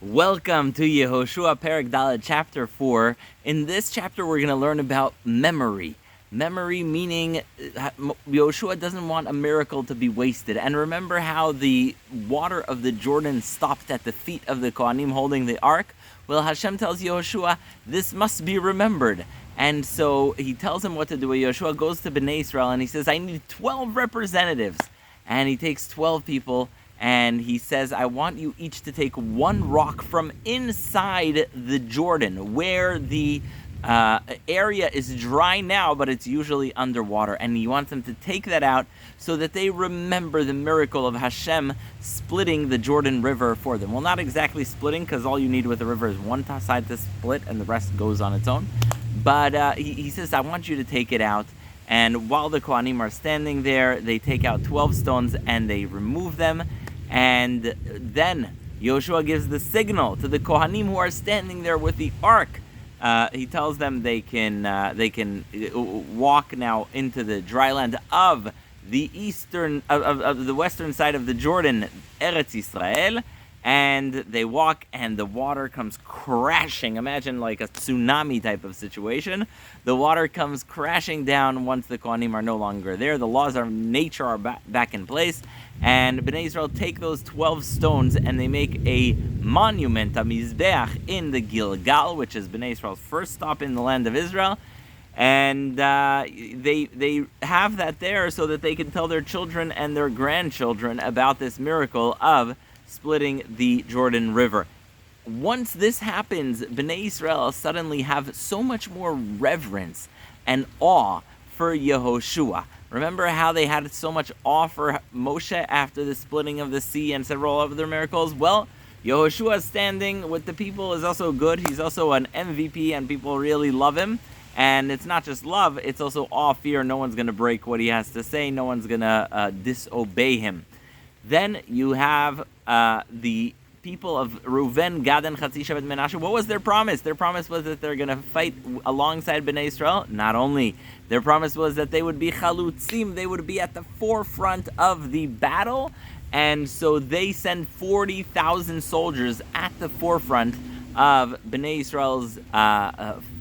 Welcome to Yehoshua Perek Dalet, chapter 4. In this chapter, we're going to learn about memory. Memory meaning Yehoshua doesn't want a miracle to be wasted. And remember how the water of the Jordan stopped at the feet of the Kohanim holding the ark? Well, Hashem tells Yehoshua, this must be remembered. And so he tells him what to do. Yehoshua goes to Bnei Israel and he says, I need 12 representatives. And he takes 12 people. And he says, I want you each to take one rock from inside the Jordan, where the area is dry now, but it's usually underwater. And he wants them to take that out so that they remember the miracle of Hashem splitting the Jordan River for them. Well, not exactly splitting, because all you need with the river is one side to split, and the rest goes on its own. But he says, I want you to take it out. And while the Kohanim are standing there, they take out 12 stones and they remove them. And then Yehoshua gives the signal to the Kohanim who are standing there with the ark. He tells them they can walk now into the dry land of the the western side of the Jordan, Eretz Yisrael. And they walk, and the water comes crashing. Imagine like a tsunami type of situation. The water comes crashing down once the Kohanim are no longer there. The laws of nature are back in place. And Bnei Israel take those 12 stones and they make a monument, a mizbeach, in the Gilgal, which is Bnei Israel's first stop in the land of Israel. And they have that there so that they can tell their children and their grandchildren about this miracle of splitting the Jordan River. Once this happens, Bnei Israel suddenly have so much more reverence and awe for Yehoshua. Remember how they had so much awe for Moshe after the splitting of the sea and several other miracles? Well, Yehoshua standing with the people is also good. He's also an MVP and people really love him. And it's not just love, it's also awe, fear. No one's going to break what he has to say. No one's going to disobey him. Then you have the people of Reuven, Gad, and Chatzi Shevet Menashe. What was their promise? Their promise was that they're going to fight alongside Bnei Israel. Not only. Their promise was that they would be chalutzim. They would be at the forefront of the battle. And so they send 40,000 soldiers at the forefront of Bnei Israel's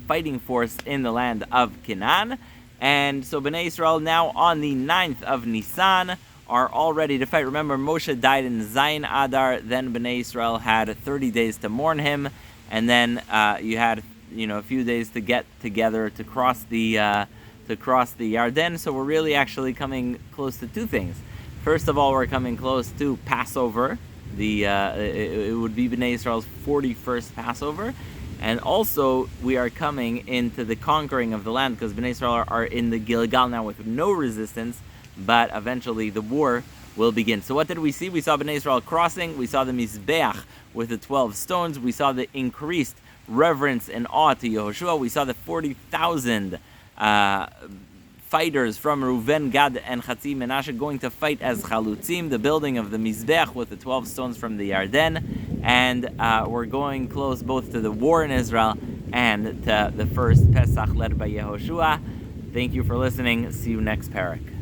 fighting force in the land of Canaan. And so Bnei Israel now on the 9th of Nisan are all ready to fight. Remember, Moshe died in Zayin Adar. Then Bnei Israel had 30 days to mourn him, and then you had a few days to get together to cross the Yarden. So we're really actually coming close to two things. First of all, we're coming close to Passover. It would be Bnei Israel's 41st Passover, and also we are coming into the conquering of the land because Bnei Israel are in the Gilgal now with no resistance. But eventually the war will begin. So what did we see? We saw Bnei Israel crossing. We saw the Mizbeach with the 12 stones. We saw the increased reverence and awe to Yehoshua. We saw the 40,000 fighters from Reuven, Gad, and Chatzi Menashe going to fight as chalutzim, the building of the Mizbeach with the 12 stones from the Yarden. And we're going close both to the war in Israel and to the first Pesach led by Yehoshua. Thank you for listening. See you next parak.